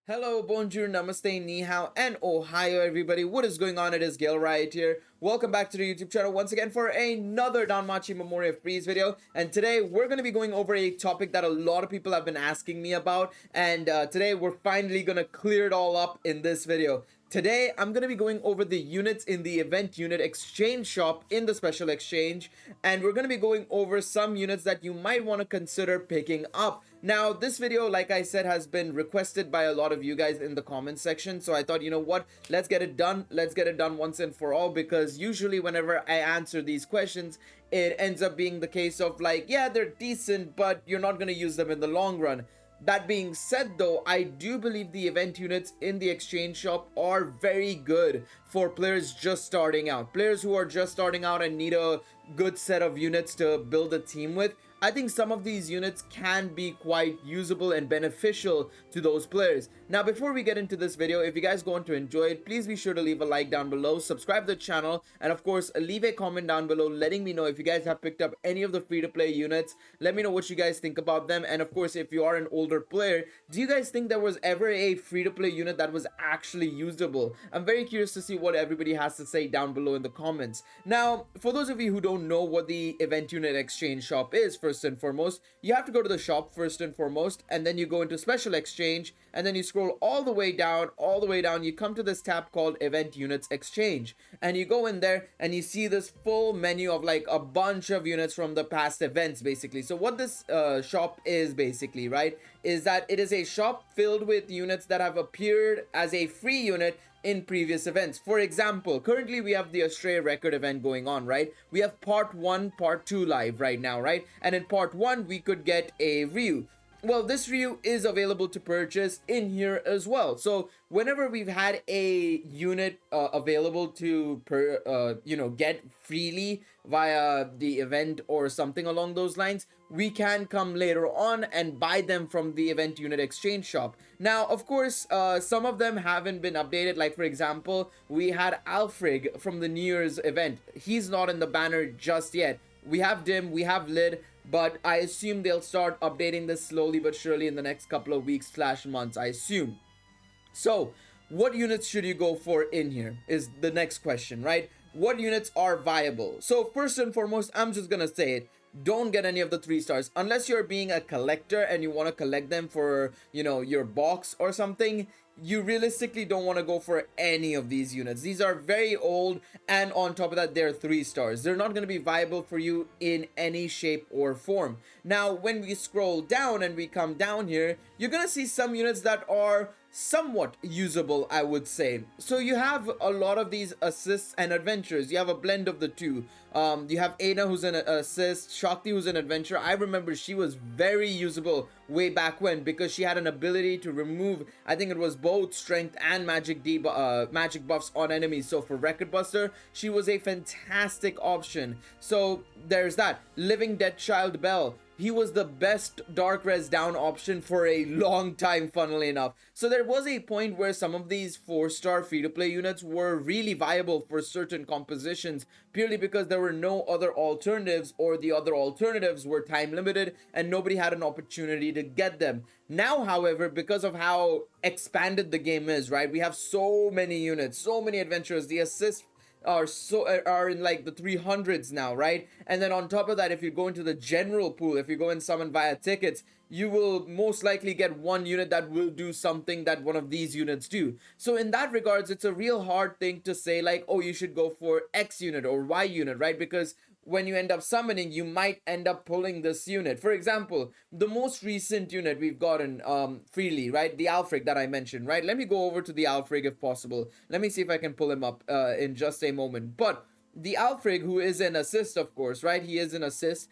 Hello, bonjour, namaste, ni hao, and ohio, everybody. What is going on? It is Galeriot here. Welcome back to the YouTube channel once again for another Danmachi Memoria Freese video. And today we're going to be going over a topic that a lot of people have been asking me about. And today we're finally going to clear it all up in this video. Today, I'm going to be going over the units in the event unit exchange shop in the special exchange, and we're going to be going over some units that you might want to consider picking up. Now, this video, like I said, has been requested by a lot of you guys in the comment section, so I thought, you know what, let's get it done. Let's get it done once and for all, because usually whenever I answer these questions, it ends up being the case of like, yeah, they're decent, but you're not going to use them in the long run. That being said, though, I do believe the event units in the exchange shop are very good for players just starting out. Players who are just starting out and need a good set of units to build a team with. I think some of these units can be quite usable and beneficial to those players. Now, before we get into this video, if you guys going to enjoy it, please be sure to leave a like down below, subscribe to the channel, and of course, leave a comment down below letting me know if you guys have picked up any of the free-to-play units. Let me know what you guys think about them, and of course, if you are an older player, do you guys think there was ever a free-to-play unit that was actually usable? I'm very curious to see what everybody has to say down below in the comments. Now, for those of you who don't know what the event unit exchange shop is, first and foremost, you have to go to the shop first and foremost, and then you go into special exchange, and then you scroll all the way down, you come to this tab called event units exchange, and you go in there and you see this full menu of like a bunch of units from the past events, basically. So what this shop is basically, right, is that it is a shop filled with units that have appeared as a free unit in previous events. For example, currently we have the Astray record event going on, right? We have part 1, part 2 live right now, right? And in part 1 we could get a Ryu. Well, this Ryu is available to purchase in here as well. So whenever we've had a unit available to get freely via the event or something along those lines, we can come later on and buy them from the event unit exchange shop. Now, of course, some of them haven't been updated. Like, for example, we had Alfrig from the New Year's event. He's not in the banner just yet. We have Dim, we have Lid, but I assume they'll start updating this slowly but surely in the next couple of weeks / months, I assume. So, what units should you go for in here is the next question, right? What units are viable? So, first and foremost, I'm just gonna say it. Don't get any of the 3 stars unless you're being a collector and you want to collect them for, you know, your box or something. You realistically don't want to go for any of these units. These are very old, and on top of that, they're 3 stars. They're not going to be viable for you in any shape or form. Now, when we scroll down and we come down here, you're going to see some units that are somewhat usable, I would say. So you have a lot of these assists and adventures. You have a blend of the two. You have Aina, who's an assist, Shakti, who's an adventure. I remember she was very usable way back when because she had an ability to remove, I think it was both strength and magic buffs on enemies. So for Record Buster, she was a fantastic option. So there's that. Living Dead Child Bell. He was the best dark res down option for a long time, funnily enough. So there was a point where some of these 4-star free-to-play units were really viable for certain compositions purely because there were no other alternatives, or the other alternatives were time limited and nobody had an opportunity to get them. Now, however, because of how expanded the game is, right, we have so many units, so many adventures, the assist are in like the 300s now, right? And then on top of that, if you go into the general pool, if you go and summon via tickets, you will most likely get one unit that will do something that one of these units do. So in that regards, it's a real hard thing to say like, oh, you should go for X unit or Y unit, right? Because when you end up summoning, you might end up pulling this unit. For example, the most recent unit we've gotten freely, right? The Alfrig that I mentioned, right? Let me go over to the Alfrig if possible. Let me see if I can pull him up in just a moment. But the Alfrig, who is an assist, of course, right? He is an assist.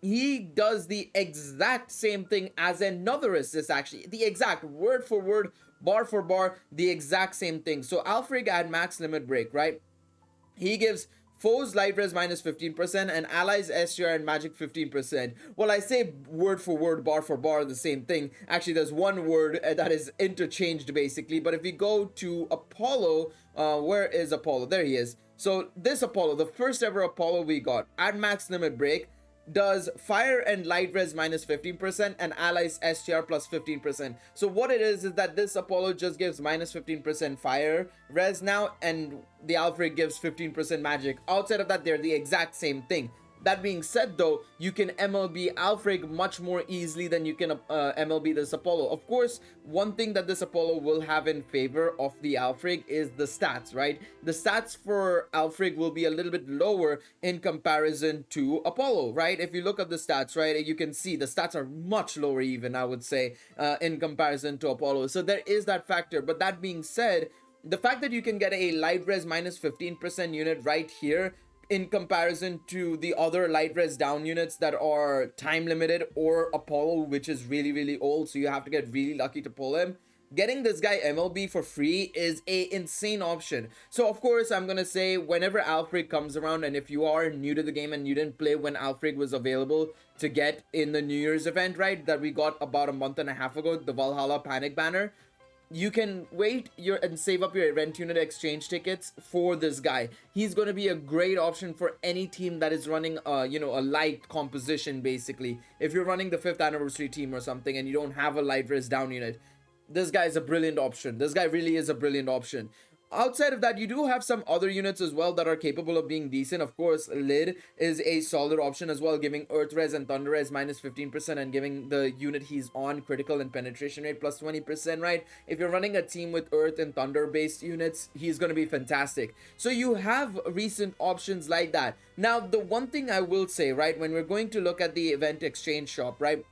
He does the exact same thing as another assist, actually. The exact word for word, bar for bar, the exact same thing. So Alfrig at max limit break, right? He gives foes light res minus 15% and allies SR and magic 15%. Well, I say word for word, bar for bar, the same thing. Actually, there's one word that is interchanged basically. But if we go to Apollo, where is Apollo? There he is. So this Apollo, the first ever Apollo we got at max limit break, does fire and light res minus 15% and allies STR plus 15%. So what it is that this Apollo just gives minus 15% fire res now, and the Alfred gives 15% magic. Outside of that, they're the exact same thing. That being said, though, you can MLB Alfred much more easily than you can MLB this Apollo. Of course, one thing that this Apollo will have in favor of the Alfred is the stats, right? The stats for Alfred will be a little bit lower in comparison to Apollo, right? If you look at the stats, right, you can see the stats are much lower even, I would say, in comparison to Apollo. So there is that factor. But that being said, the fact that you can get a light res minus 15% unit right here in comparison to the other light res down units that are time limited, or Apollo, which is really, really old, so you have to get really lucky to pull him. Getting this guy MLB for free is a insane option. So of course, I'm gonna say whenever Alfred comes around, and if you are new to the game and you didn't play when Alfred was available to get in the New Year's event, right, that we got about a month and a half ago, the Valhalla Panic banner, you can wait and save up your event unit exchange tickets for this guy. He's going to be a great option for any team that is running a light composition. Basically, if you're running the 5th anniversary team or something and you don't have a light res down unit, this guy is a brilliant option. This guy really is a brilliant option. Outside of that, you do have some other units as well that are capable of being decent. Of course, Lid is a solid option as well, giving Earth Res and Thunder Res minus 15% and giving the unit he's on critical and penetration rate plus 20%, right? If you're running a team with Earth and Thunder based units, he's going to be fantastic. So you have recent options like that. Now, the one thing I will say, right, when we're going to look at the event exchange shop, right,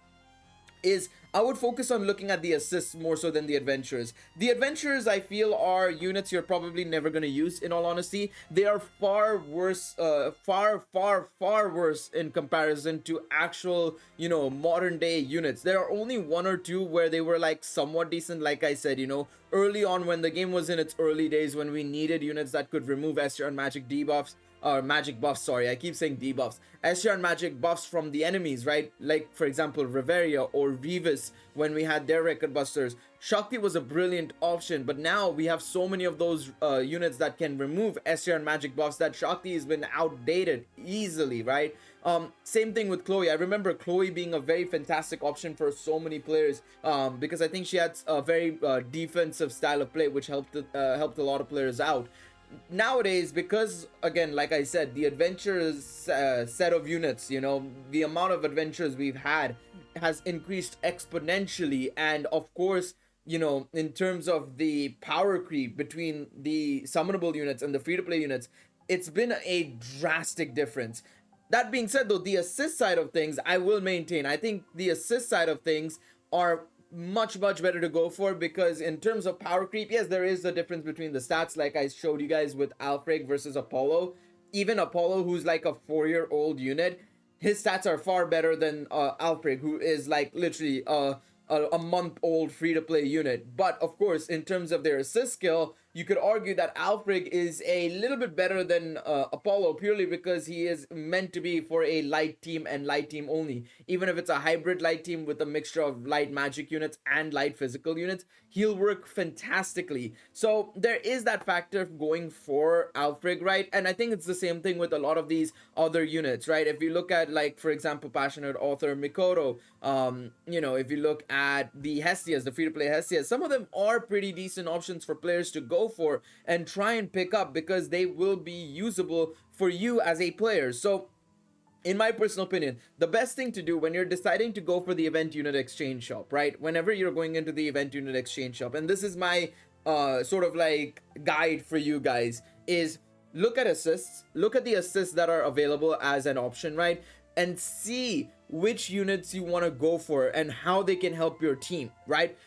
is I would focus on looking at the assists more so than the adventurers. The adventurers, I feel, are units you're probably never going to use, in all honesty. They are far worse, far worse in comparison to actual, modern day units. There are only one or two where they were like somewhat decent, like I said, early on when the game was in its early days, when we needed units that could remove SR and magic debuffs. Or magic buffs, sorry, I keep saying debuffs. SR and magic buffs from the enemies, right? Like, for example, Reveria or Revis when we had their record busters. Shakti was a brilliant option, but now we have so many of those units that can remove SR and magic buffs that Shakti has been outdated easily, right? Same thing with Chloe. I remember Chloe being a very fantastic option for so many players because I think she had a very defensive style of play, which helped a lot of players out. Nowadays, because again, like I said, the adventures set of units, the amount of adventures we've had has increased exponentially, and of course, in terms of the power creep between the summonable units and the free-to-play units, it's been a drastic difference. That being said, though, the assist side of things, I will maintain. I think the assist side of things are much better to go for, because in terms of power creep, yes, there is a difference between the stats, like I showed you guys with Alfred versus Apollo. Even Apollo, who's like a 4-year-old unit, his stats are far better than Alfred, who is like literally a month-old free-to-play unit. But of course, in terms of their assist skill, you could argue that Alfred is a little bit better than Apollo, purely because he is meant to be for a light team and light team only. Even if it's a hybrid light team with a mixture of light magic units and light physical units, he'll work fantastically. So there is that factor going for Alfred, right? And I think it's the same thing with a lot of these other units, right? If you look at, like, for example, Passionate Author Mikoto, if you look at the Hestias, the free-to-play Hestias, some of them are pretty decent options for players to go for and try and pick up, because they will be usable for you as a player. So in my personal opinion, the best thing to do when you're deciding to go for the event unit exchange shop, right, whenever you're going into the event unit exchange shop, and this is my sort of like guide for you guys, is look at assists, look at the assists that are available as an option, right, and see which units you want to go for and how they can help your team, right?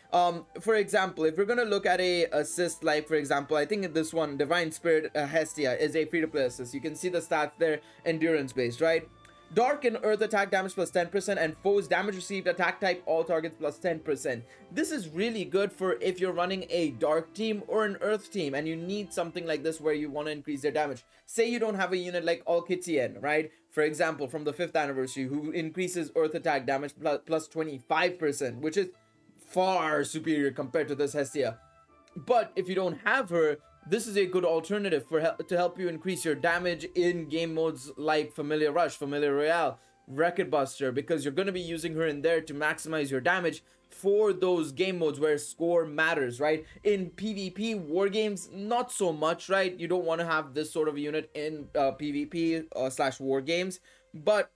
For example, if we're going to look at a assist, like for example, I think this one, Divine Spirit Hestia, is a free-to-play assist. You can see the stats there, endurance based, right? Dark and Earth attack damage plus 10%, and foes damage received attack type all targets plus 10%. This is really good for if you're running a Dark team or an Earth team and you need something like this where you want to increase their damage. Say you don't have a unit like Alkitien, right? For example, from the 5th anniversary, who increases Earth attack damage plus 25%, which is far superior compared to this Hestia. But if you don't have her, this is a good alternative to help you increase your damage in game modes like Familiar Rush, Familiar Royale, Record Buster, because you're going to be using her in there to maximize your damage for those game modes where score matters, right? In PvP war games, not so much, right? You don't want to have this sort of unit in PvP slash war games, but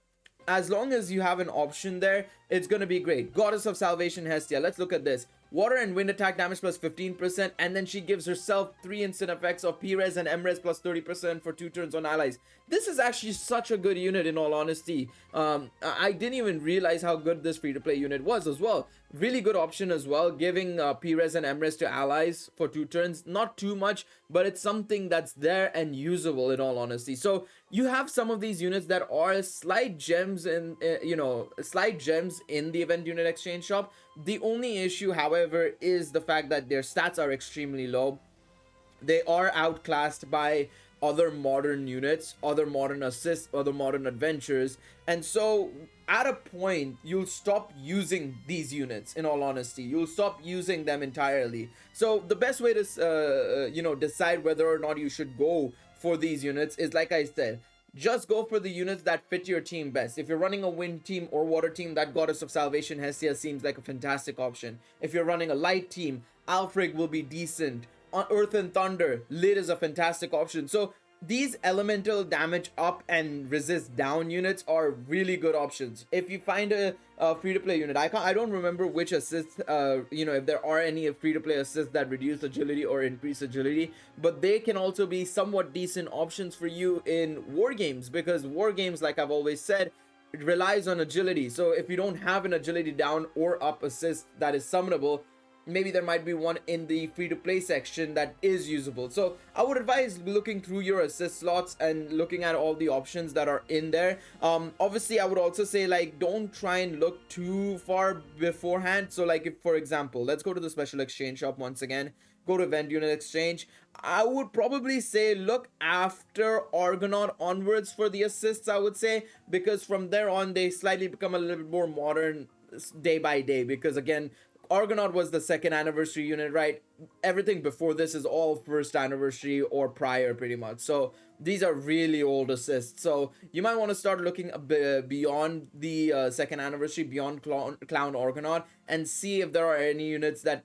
as long as you have an option there, it's gonna be great. Goddess of Salvation Hestia, let's look at this. Water and wind attack damage plus 15%, and then she gives herself 3 instant effects of P-Res and M-Res plus 30% for 2 turns on allies. This is actually such a good unit, in all honesty. I didn't even realize how good this free-to-play unit was as well. Really good option as well, giving P-Res and M-Res to allies for 2 turns. Not too much, but it's something that's there and usable, in all honesty. So you have some of these units that are slight gems in, slight gems in the event unit exchange shop. The only issue, however, is the fact that their stats are extremely low. They are outclassed by other modern units, other modern assists, other modern adventures, and so at a point you'll stop using these units. In all honesty, you'll stop using them entirely. So the best way to decide whether or not you should go for these units is, like I said, just go for the units that fit your team best. If you're running a wind team or water team, that Goddess of Salvation Hestia seems like a fantastic option. If you're running a light team, Alfred will be decent. On Earth and Thunder, Lid is a fantastic option. So these elemental damage up and resist down units are really good options. If you find a free-to-play unit, I don't remember which assist, if there are any free-to-play assists that reduce agility or increase agility, but they can also be somewhat decent options for you in war games, because war games, like I've always said, it relies on agility. So if you don't have an agility down or up assist that is summonable, maybe there might be one in the free-to-play section that is usable. So I would advise looking through your assist slots and looking at all the options that are in there. Obviously, I would also say, like, don't try and look too far beforehand. So like, if for example, let's go to the special exchange shop once again, go to event unit exchange. I would probably say look after Argonaut onwards for the assists, I would say, because from there on they slightly become a little bit more modern day by day, because again, Argonaut was the 2nd anniversary unit, right? Everything before this is all 1st anniversary or prior, pretty much. So these are really old assists. So you might want to start looking a bit beyond the 2nd anniversary, beyond Clown Argonaut, and see if there are any units that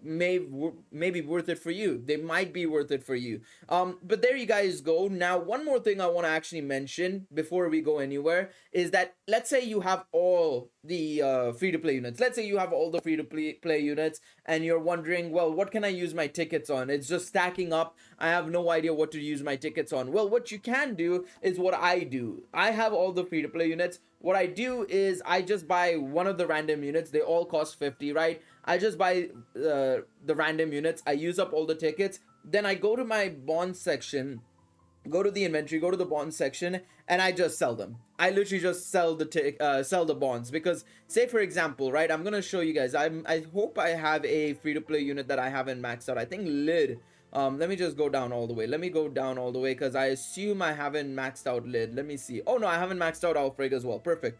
may be worth it for you. They might be worth it for you. But there you guys go. Now, one more thing I want to actually mention before we go anywhere is that, let's say you have all the free-to-play units. Let's say you have all the free-to-play units and you're wondering, well, what can I use my tickets on? It's just stacking up. I have no idea what to use my tickets on. Well, what you can do is what I do. I have all the free-to-play units. What I do is I just buy one of the random units. They all cost 50, right? I just buy the random units. I use up all the tickets. Then I go to my bond section, go to the inventory, go to the bond section, and I just sell them. I literally just sell the bonds, because say for example, right, I'm gonna show you guys. I hope I have a free-to-play unit that I haven't maxed out. I think Lid. Let me just go down all the way. Let me go down all the way, because I assume I haven't maxed out Lid. Let me see. Oh no, I haven't maxed out Alfred as well. Perfect.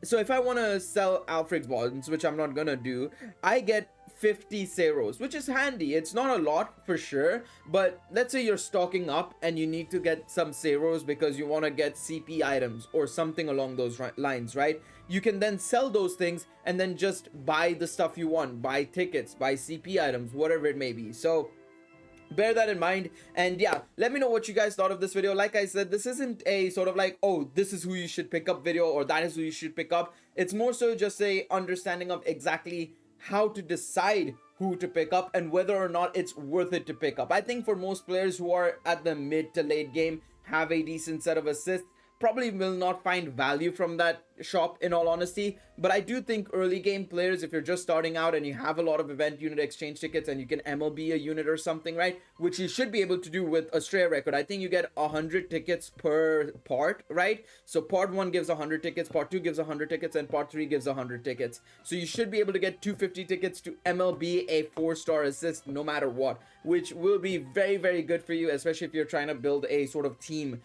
So if I want to sell Alfred's bonds, which I'm not gonna do, I get 50 Ceros, which is handy. It's not a lot for sure, but let's say you're stocking up and you need to get some Ceros because you want to get CP items or something along those lines, right? You can then sell those things and then just buy the stuff you want, buy tickets, buy CP items, whatever it may be. So bear that in mind. And yeah, let me know what you guys thought of this video. Like I said, this isn't a sort of like, oh, this is who you should pick up video, or that is who you should pick up. It's more so just a understanding of exactly how to decide who to pick up and whether or not it's worth it to pick up. I think for most players who are at the mid to late game, have a decent set of assists, probably will not find value from that shop, in all honesty. But I do think early game players, if you're just starting out and you have a lot of event unit exchange tickets and you can MLB a unit or something, right, which you should be able to do with a stray record. I think you get 100 tickets per part, right? So part 1 gives 100 tickets, part 2 gives 100 tickets, and part 3 gives 100 tickets. So you should be able to get 250 tickets to MLB a 4-star assist no matter what, which will be very, very good for you, especially if you're trying to build a sort of team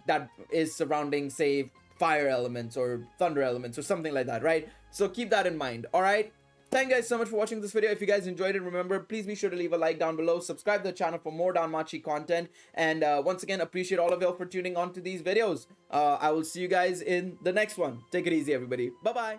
that is surrounding, say, fire elements or thunder elements or something like that, right? So keep that in mind. All right, Thank you guys so much for watching this video. If you guys enjoyed it, remember, please be sure to leave a like down below, subscribe to the channel for more Danmachi content, and once again, appreciate all of y'all for tuning on to these videos. I will see you guys in the next one. Take it easy, everybody. Bye bye.